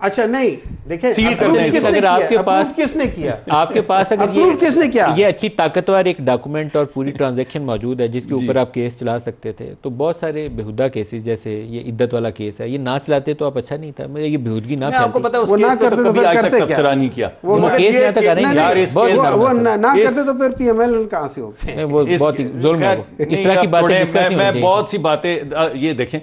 अच्छा नहीं, देखिए सील करते हैं। किसने अगर किया? आपके पास किसने किया? आपके पास अगर किसने किया? ये अच्छी ताकतवर एक डॉक्यूमेंट और पूरी ट्रांजैक्शन मौजूद है जिसके ऊपर आप केस चला सकते थे, तो बहुत सारे बेहुदा केसेस, जैसे ये इद्दत वाला केस है, ये ना चलाते तो आप अच्छा नहीं था। मुझे ये बेहुदगी ना, आपको पता है उस केस पे तो कभी आज तक तबसरा नहीं किया, वो केस यहाँ तक आ रहे हैं, वो ना करते तो फिर पीएमएल कहां से होते हैं? वो बहुत जुल्म है। इस तरह की बातें मैं बहुत सी बातें, ये देखें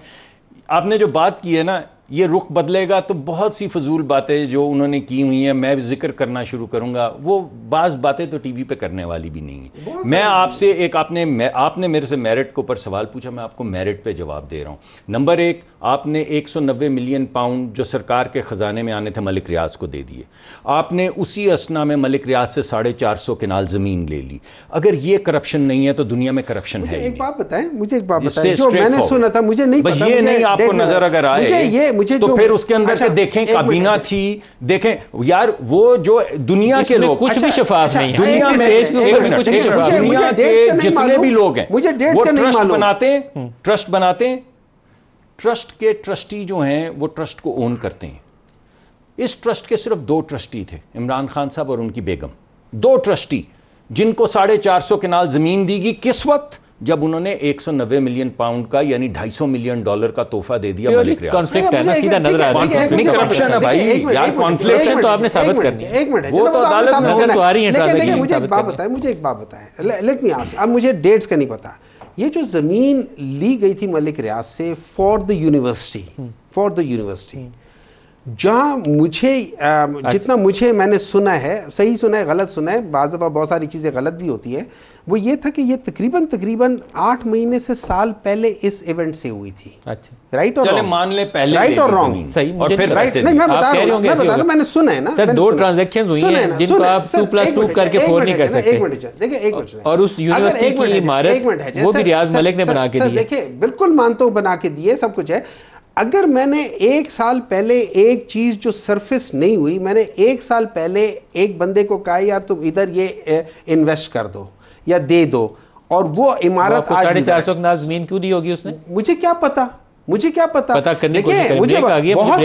आपने जो बात की है ना, ये रुख बदलेगा तो बहुत सी फजूल बातें जो उन्होंने की हुई हैं मैं जिक्र करना शुरू करूंगा, वो बाज़ बातें तो टीवी पे करने वाली भी नहीं है। मैं आपसे एक आपने मेरे से मेरिट के ऊपर सवाल पूछा, मैं आपको मेरिट पे जवाब दे रहा हूँ। नंबर एक, आपने 190 मिलियन पाउंड जो सरकार के ख़जाने में आने थे मलिक रियाज को दे दिए। आपने उसी असना में मलिक रियाज से 450 केनाल ज़मीन ले ली। अगर ये करप्शन नहीं है तो दुनिया में करप्शन है। एक बात बताएं, मुझे एक बात बताएं, जो मैंने सुना था, मुझे नहीं पता, ये नहीं आपको नजर अगर आए तो फिर उसके अंदर के देखें काबीना थी, देखें यार वो जो दुनिया के लोग कुछ भी शफाफ नहीं है, दुनिया के जितने भी लोग हैं वो ट्रस्ट बनाते हैं, ट्रस्ट के ट्रस्टी जो हैं वो ट्रस्ट को ओन करते हैं। इस ट्रस्ट के सिर्फ 2 ट्रस्टी थे, इमरान खान साहब और उनकी बेगम, 2 ट्रस्टी जिनको 450 केनाल जमीन दी गई। किस वक्त? जब उन्होंने 190 मिलियन पाउंड का यानी $250 मिलियन का तोहफा दे दिया मलिक रियाज। कॉन्फ्लिक्ट है ना, सीधा नजर आ रहा है। नहीं करप्शन है भाई यार, कॉन्फ्लिक्ट तो आपने साबित कर दिया। एक मिनट, वो तो अदालत में अगर तो आ रही है। लेकिन मुझे एक बात बताएं, लेट मी आस्क, अब मुझे डेट्स का नहीं पता। ये जो जमीन ली गई थी मलिक रियाज से फॉर द यूनिवर्सिटी, जहाँ मुझे जितना मुझे मैंने सुना है, सही सुना है गलत सुना है, बाज़ दफ़ा बहुत सारी चीज़ें गलत भी होती है, वो ये था कि ये तकरीबन 8 महीने से साल पहले इस इवेंट से हुई थी। अच्छा, राइट और रॉन्ग? मान ले पहले राइट और रॉन्ग? सही, और फिर राइट नहीं, मैं बता रहा हूँ, मैंने सुना है ना सर, 2 ट्रांजैक्शंस हुई हैं जिनको आप 2+2 करके 4 नहीं कर सकते। एक मिनट देखिए, एक मिनट, और उस यूनिवर्सिटी की इमारत वो भी रियाज मलिक ने बना के दी है। देखिए बिल्कुल मानता हूँ, बना के दिए, सब कुछ है। अगर मैंने 1 साल पहले एक चीज जो सरफेस नहीं हुई, मैंने 1 साल पहले एक बंदे को कहा यार तुम इधर ये इन्वेस्ट कर दो या दे दो, और वो इमारत आज 450 कनाल जमीन क्यों दी होगी उसने? मुझे क्या पता, पता करने की कोशिश करें। मुझे बहुत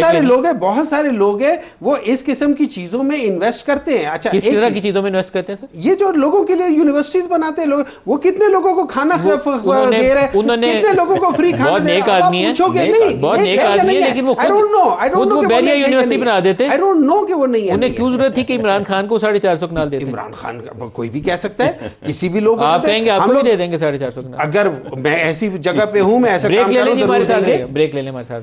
सारे लोग हैं वो इस किस्म की चीजों में इन्वेस्ट करते हैं। अच्छा, किस तरह की चीजों में इन्वेस्ट करते हैं सर? ये जो लोगों के लिए यूनिवर्सिटीज बनाते हैं लोग, वो कितने लोगों को खाना दे रहे हैं, कितने लोगों को फ्री खाना बहुत नेक आदमी है, बहुत नेक आदमी है, लेकिन वो खुद वो बैरिया यूनिवर्सिटी बना देते हैं। आई डोंट नो कि वो नहीं है। उन्हें क्यों जरूरत थी कि इमरान खान को 450 कनाल देते? इमरान खान कोई भी कह सकता है, किसी भी लोग आप कहेंगे आपको भी दे देंगे 450 कनाल। अगर मैं ऐसी जगह पे हूं, मैं ऐसा काम करूं, ब्रेक ले लें हमारे साथ।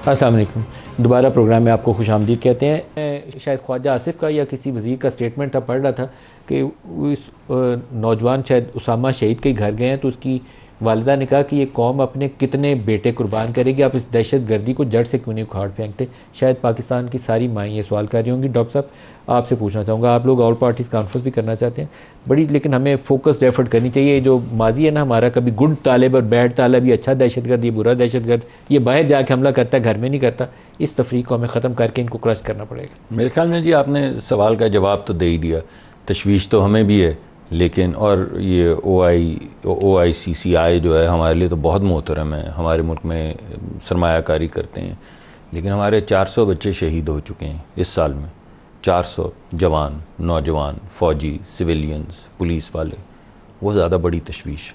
अस्सलाम वालेकुम, दोबारा प्रोग्राम में आपको खुशामदीद कहते हैं। शायद ख्वाजा आसिफ का या किसी वज़ीर का स्टेटमेंट था, पढ़ रहा था कि उस नौजवान शायद उसामा शहीद के घर गए हैं, तो उसकी वालिदा ने कहा कि ये कौम अपने कितने बेटे कुर्बान करेगी, आप इस दहशत गर्दी को जड़ से क्यों नहीं उखाड़ फेंकते? शायद पाकिस्तान की सारी माएँ ये सवाल कर रही होंगी। डॉक्टर साहब, आपसे पूछना चाहूँगा, आप लोग ऑल पार्टीज़ कॉन्फ्रेंस भी करना चाहते हैं बड़ी, लेकिन हमें फोकस्ड एफर्ट करनी चाहिए। जो माजी है ना हमारा, कभी गुड तालिब और बैड तालिब, ये अच्छा दहशतगर्द, ये बुरा दहशतगर्द, ये बाहर जाके हमला करता है, घर में नहीं करता, इस तफरीक को हमें ख़त्म करके इनको क्रश करना पड़ेगा। मेरे ख्याल में जी आपने सवाल का जवाब तो दे ही दिया। तशवीश तो हमें भी है, लेकिन और ये OICCI जो है हमारे लिए तो बहुत मोहतरम है, हमारे मुल्क में सरमायाकारी करते हैं, लेकिन हमारे 400 बच्चे शहीद हो चुके हैं इस साल में। 400 जवान, नौजवान, फ़ौजी, सिविलियंस, पुलिस वाले, वो ज़्यादा बड़ी तशवीश।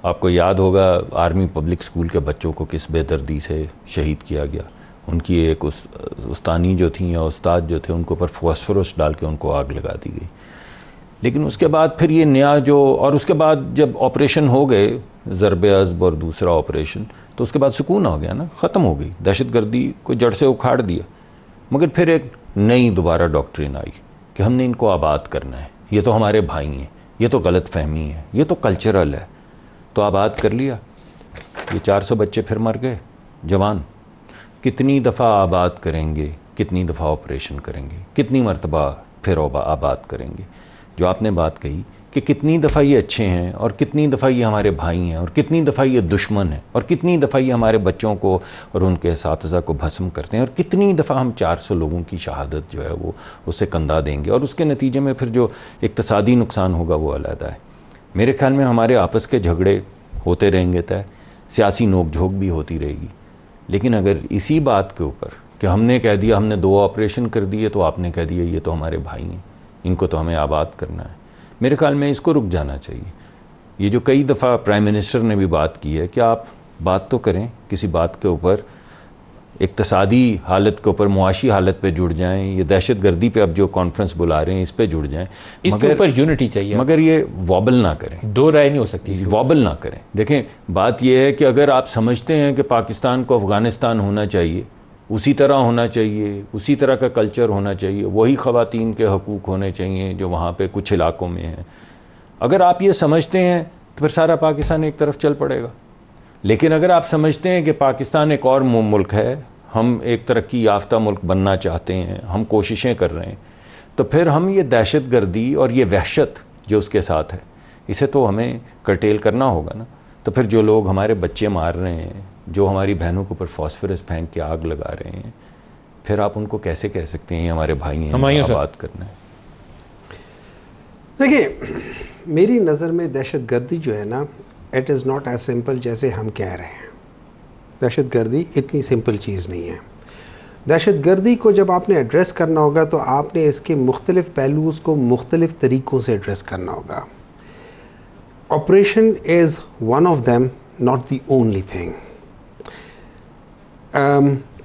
आपको याद होगा आर्मी पब्लिक स्कूल के बच्चों को किस बेदर्दी से शहीद किया गया। उनकी एक उस्तानी जो थी या उस्ताद जो थे, उनको ऊपर फॉस्फोरस डाल के उनको आग लगा दी गई। लेकिन उसके बाद फिर ये नया जो, और उसके बाद जब ऑपरेशन हो गए ज़रबे अज़ब और दूसरा ऑपरेशन, तो उसके बाद सुकून हो गया ना, ख़त्म हो गई दहशतगर्दी को, जड़ से उखाड़ दिया। मगर फिर एक नई दोबारा डॉक्ट्रिन आई कि हमने इनको आबाद करना है, ये तो हमारे भाई हैं, ये तो गलत फहमी है, ये तो कल्चरल है, तो आबाद कर लिया। ये 400 बच्चे फिर मर गए जवान। कितनी दफ़ा आबाद करेंगे, कितनी दफ़ा ऑपरेशन करेंगे, कितनी मरतबा फिर आबाद करेंगे? जो आपने बात कही कि कितनी दफ़ा ये अच्छे हैं और कितनी दफ़ा ये हमारे भाई हैं और कितनी दफ़ा ये दुश्मन हैं और कितनी दफ़ा ये हमारे बच्चों को और उनके असातिज़ा को भस्म करते हैं और कितनी दफ़ा हम 400 लोगों की शहादत जो है वो उससे कंधा देंगे, और उसके नतीजे में फिर जो इक़्तिसादी नुकसान होगा वो अलग है। मेरे ख्याल में हमारे आपस के झगड़े होते रहेंगे तय, सियासी नोक-झोंक भी होती रहेगी। लेकिन अगर इसी बात के ऊपर कि हमने कह दिया हमने 2 ऑपरेशन कर दिए तो आपने कह दिया ये तो हमारे भाई हैं, इनको तो हमें आबाद करना है, मेरे ख्याल में इसको रुक जाना चाहिए। ये जो कई दफ़ा प्राइम मिनिस्टर ने भी बात की है कि आप बात तो करें किसी बात के ऊपर, इक्तसादी हालत के ऊपर, मुआशी हालत पे जुड़ जाएं, ये दहशत गर्दी पे अब जो कॉन्फ्रेंस बुला रहे हैं इस पे जुड़ जाएं, इसके ऊपर यूनिटी चाहिए, मगर ये वॉबल ना करें, 2 राय नहीं हो सकती, वॉबल ना करें। देखें बात यह है कि अगर आप समझते हैं कि पाकिस्तान को अफ़गानिस्तान होना चाहिए, उसी तरह होना चाहिए, उसी तरह का कल्चर होना चाहिए, वही ख़वातीन के हकूक़ होने चाहिए जो वहाँ पे कुछ इलाकों में हैं, अगर आप ये समझते हैं तो फिर सारा पाकिस्तान एक तरफ चल पड़ेगा। लेकिन अगर आप समझते हैं कि पाकिस्तान एक और मुल्क है, हम एक तरक्की याफ्ता मुल्क बनना चाहते हैं, हम कोशिशें कर रहे हैं, तो फिर हम ये दहशत गर्दी और ये वहशत जो उसके साथ है, इसे तो हमें कर्टेल करना होगा ना। तो फिर जो लोग हमारे बच्चे मार रहे हैं, जो हमारी बहनों के ऊपर फॉस्फोरस फेंक के आग लगा रहे हैं, फिर आप उनको कैसे कह सकते हैं हमारे भाई हैं, बात करना है। देखिए मेरी नज़र में दहशत गर्दी जो है ना, it is not as simple जैसे हम कह रहे हैं। दहशत गर्दी इतनी सिंपल चीज़ नहीं है। दहशत गर्दी को जब आपने एड्रेस करना होगा तो आपने इसके मुख्तलिफ पहलूज़ को मुख्तलिफ तरीक़ों से एड्रेस करना होगा। Operation is one of them, not the only thing.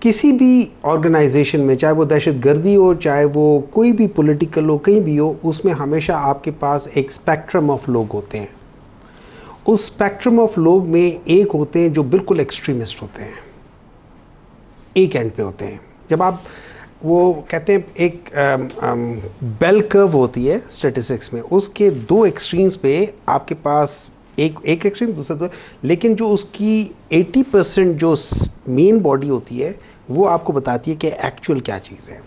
किसी भी ऑर्गेनाइजेशन में, चाहे वो दहशत गर्दी हो, चाहे वो कोई भी पॉलिटिकल हो, कहीं भी हो, उसमें हमेशा आपके पास एक स्पेक्ट्रम ऑफ लोग होते हैं। उस स्पेक्ट्रम ऑफ लोग में एक होते हैं जो बिल्कुल एक्सट्रीमिस्ट होते हैं, एक एंड पे होते हैं। जब आप वो कहते हैं एक बेल कर्व होती है स्टैटिस्टिक्स में, उसके 2 एक्सट्रीम्स पे आपके पास एक एक्सट्रीम, दूसरा 2, लेकिन जो उसकी 80% जो मेन बॉडी होती है वो आपको बताती है कि एक्चुअल क्या चीज़ है।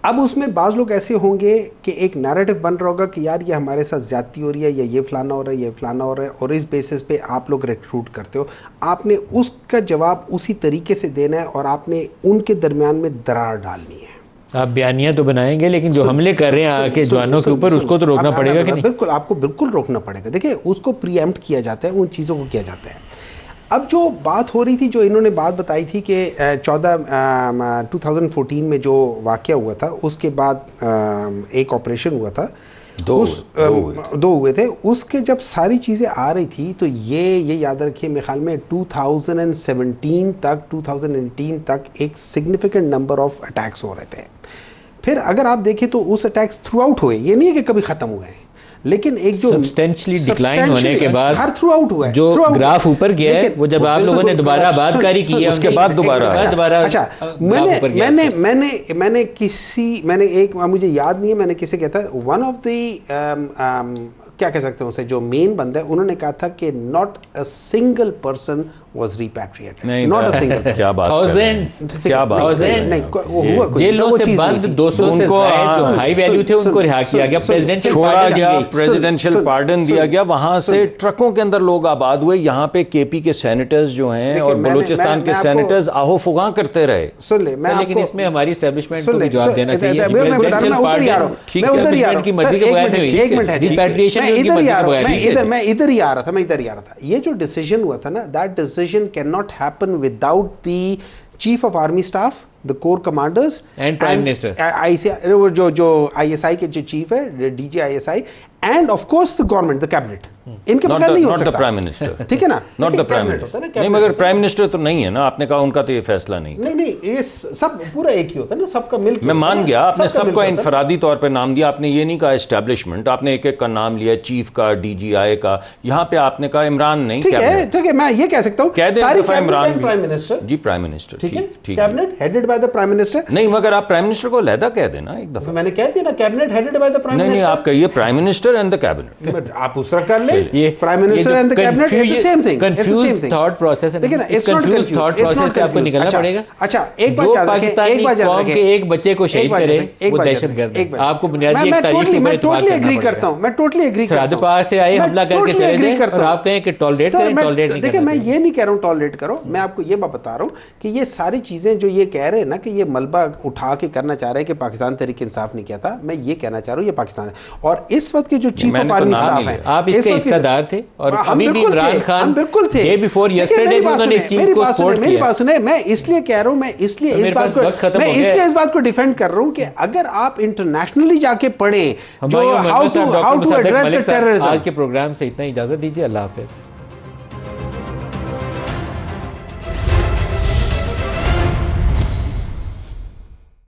अब उसमें बाज़ लोग ऐसे होंगे कि एक नैरेटिव बन रहा होगा कि यार ये हमारे साथ ज़्यादती हो रही है, या ये फ़लाना हो रहा है, ये फ़लाना हो रहा है, और इस बेसिस पे आप लोग रिक्रूट करते हो। आपने उसका जवाब उसी तरीके से देना है और आपने उनके दरमियान में दरार डालनी है। आप बयानियाँ तो बनाएंगे, लेकिन जो हमले कर रहे हैं आके जवानों के ऊपर, उसको तो रोकना पड़ेगा कि नहीं? बिल्कुल, आपको बिल्कुल रोकना पड़ेगा। देखिए उसको प्रीएम्प्ट किया जाता है, उन चीज़ों को किया जाता है। अब जो बात हो रही थी, जो इन्होंने बात बताई थी कि 2014 में जो वाक़या हुआ था, उसके बाद एक ऑपरेशन हुआ था, 2 हुए थे। उसके जब सारी चीज़ें आ रही थी तो ये याद रखिए, मेरे ख्याल में 2017 तक 2018 तक एक सिग्निफिकेंट नंबर ऑफ अटैक्स हो रहे थे। फिर अगर आप देखें तो उस अटैक्स थ्रू आउट हुए, ये नहीं है कि कभी ख़त्म हुए हैं, लेकिन एक जो सब्सटेंशियली डिक्लाइन होने के बाद हर थ्रू आउट हुआ है, जो ग्राफ ऊपर गया है, वो जब आप लोगों ने दोबारा आबादकारी की है, उसके बाद दोबारा अच्छा, मैंने एक, मुझे याद नहीं है मैंने किसे कहता, वन ऑफ द क्या कह सकते हैं उसे, जो मेन बंदा है, उन्होंने कहा था कि not a single person was repatriated, not a single. क्या बात, क्या बात, जेलों से बंद 200 से जो हाई वैल्यू थे उनको रिहा किया गया, प्रेसिडेंशियल पार्डन दिया गया, वहां से ट्रकों के अंदर लोग आबाद हुए। यहाँ पे केपी के सेनेटर्स जो हैं और बलूचिस्तान के सेनेटर्स आहो फुगा करते रहे। सुन ले, मैं लेकिन इसमें हमारी एस्टेब्लिशमेंट को भी जवाब देना चाहिए। प्रेसिडेंशियल पार्डन ठीक है, एस्टेब्लिशमेंट की मर्जी के बगैर नहीं हुई, रिपैट्रिएशन मैं इधर ही आ रहा था। ये जो डिसीजन हुआ था ना, that decision can not happen without the chief of army staff, the core commanders and prime minister, जो ISI के जो चीफ है, DG ISI, end of course the government, the cabinet. इनके बगैर नहीं हो सकता। प्राइम मिनिस्टर, ठीक है ना, नॉट द प्राइम मिनिस्टर। नहीं, मगर प्राइम मिनिस्टर तो नहीं है ना, आपने कहा उनका तो ये फैसला नहीं। नहीं, ये सब पूरा एक ही होता है ना, सबका मिलकर। मैं मान गया, आपने सबका इनफरादी तौर पे नाम दिया, आपने ये नहीं कहा एस्टेब्लिशमेंट, आपने एक एक का नाम लिया, चीफ का, DGI का, यहाँ पे आपने कहा इमरान नहीं। ठीक है, मैं ये कह सकता हूँ, कह दे इमरान प्राइम मिनिस्टर जी, प्राइम मिनिस्टर, ठीक है, cabinet headed by the prime minister. नहीं, मगर आप प्राइम मिनिस्टर को अलहदा कह देना एक दफा। मैंने कह दिया ना, cabinet headed by the prime minister. नहीं, आप कहिए prime minister and the cabinet, आप दूसरा कर ले, prime minister and the cabinet, it's the same thing, confuse thought process है। देखिए ना, इस कंफ्यूज थॉट प्रोसेस से आपको निकलना पड़ेगा। अच्छा, एक बात याद रखें, एक बात याद रखें, एक बच्चे को शहीद करे वो दहशतगर्द है। आपको बुनियादी एक तारीख पर मैं टोटली एग्री करता हूं, मैं टोटली एग्री करता हूं। सरहद पार से आए, हमला करके चले गए और आप कहें कि टॉलरेट करें, टॉलरेट नहीं। देखिए, मैं ये नहीं कह रहा हूं टॉलरेट करो, मैं आपको ये बात बता रहा हूं कि ये सारी चीजें जो ये कह रहे हैं ना कि ये मलबा उठा के करना चाह रहे हैं कि पाकिस्तान तहरीक इंसाफ नहीं किया था, मैं ये कहना चाह रहा हूं ये पाकिस्तान है। और इस वक्त के जो चीफ ऑफ आर्मी स्टाफ है, आप इसके हिस्सेदार थे और अभी भी इमरान खान बिल्कुल थे। डे बिफोर यस्टरडे भी उन्होंने इस चीज को सपोर्ट किया। मेरी बात सुने, मैं इसलिए कह रहा हूं, मैं इसलिए इस बात को डिफेंड कर रहा हूं कि अगर आप इंटरनेशनली जाके पढ़ें जो how to address the terrorism. आज के प्रोग्राम से इतना इजाजत दीजिए, अल्लाह हाफिज।